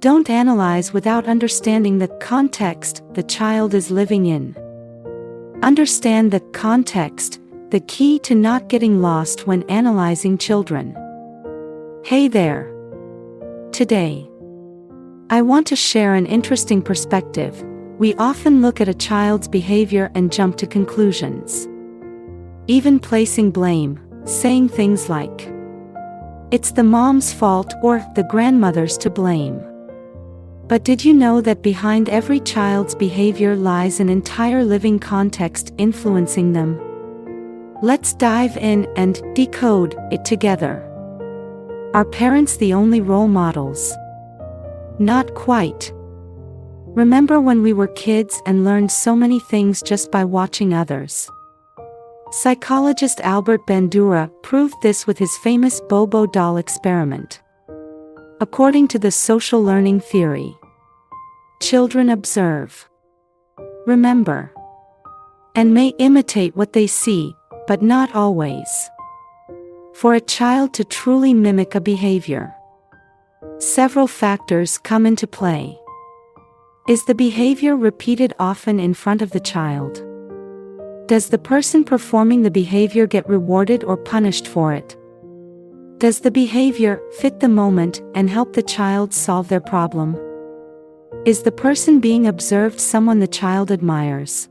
Don't analyze without understanding the context the child is living in. Understand the context, the key to not getting lost when analyzing children. Hey there. Today, I want to share an interesting perspective. We often look at a child's behavior and jump to conclusions. Even placing blame, saying things like, "It's the mom's fault" or "the grandmother's to blame." But did you know that behind every child's behavior lies an entire living context influencing them? Let's dive in and decode it together. Are parents the only role models? Not quite. Remember when we were kids and learned so many things just by watching others? Psychologist Albert Bandura proved this with his famous Bobo doll experiment. According to the social learning theory, children observe, remember, and may imitate what they see, but not always. For a child to truly mimic a behavior, several factors come into play. Is the behavior repeated often in front of the child? Does the person performing the behavior get rewarded or punished for it? Does the behavior fit the moment and help the child solve their problem? Is the person being observed someone the child admires?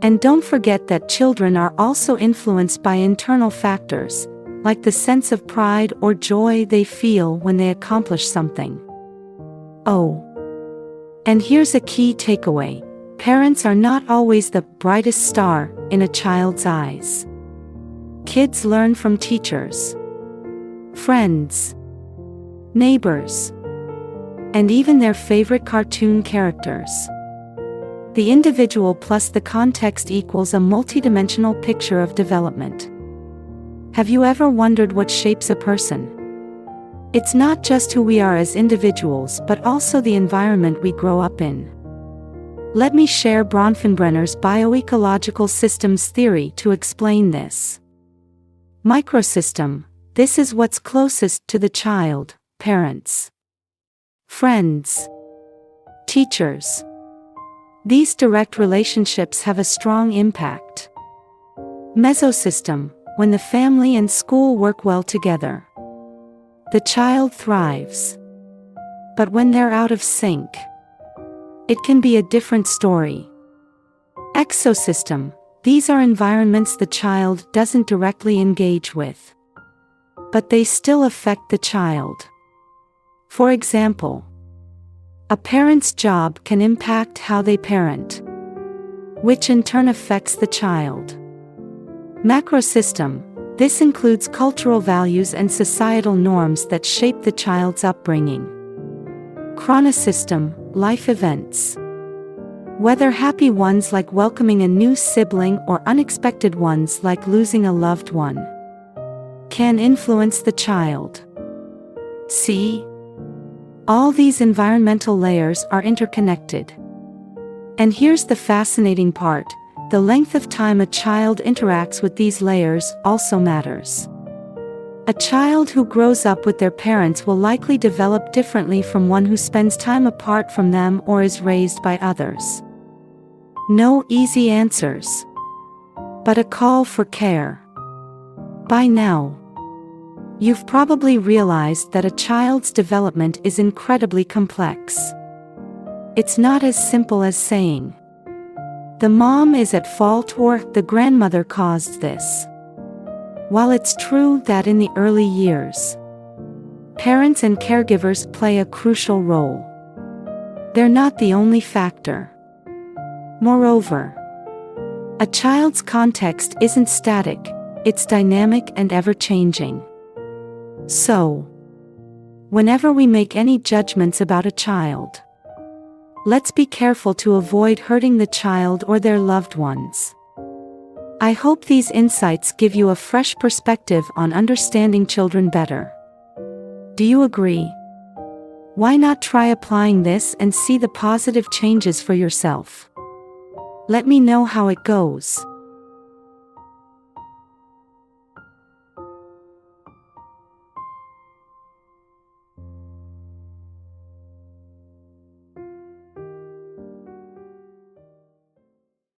And don't forget that children are also influenced by internal factors, like the sense of pride or joy they feel when they accomplish something. Oh. And here's a key takeaway. Parents are not always the brightest star in a child's eyes. Kids learn from teachers, friends, neighbors, and even their favorite cartoon characters. The individual plus the context equals a multidimensional picture of development. Have you ever wondered what shapes a person? It's not just who we are as individuals but also the environment we grow up in. Let me share Bronfenbrenner's bioecological systems theory to explain this. Microsystem: this is what's closest to the child, parents, friends, teachers. These direct relationships have a strong impact. Mesosystem: when the family and school work well together, the child thrives. But when they're out of sync, it can be a different story. Exosystem: these are environments the child doesn't directly engage with, but they still affect the child. For example, a parent's job can impact how they parent, which in turn affects the child. Macrosystem: this includes cultural values and societal norms that shape the child's upbringing. Chronosystem: life events, whether happy ones like welcoming a new sibling or unexpected ones like losing a loved one, can influence the child. See? All these environmental layers are interconnected. And here's the fascinating part: the length of time a child interacts with these layers also matters. A child who grows up with their parents will likely develop differently from one who spends time apart from them or is raised by others. No easy answers, but a call for care. By now, you've probably realized that a child's development is incredibly complex. It's not as simple as saying, "The mom is at fault" or "the grandmother caused this." While it's true that in the early years, parents and caregivers play a crucial role, they're not the only factor. Moreover, a child's context isn't static, it's dynamic and ever-changing. So, whenever we make any judgments about a child, let's be careful to avoid hurting the child or their loved ones. I hope these insights give you a fresh perspective on understanding children better. Do you agree? Why not try applying this and see the positive changes for yourself? Let me know how it goes.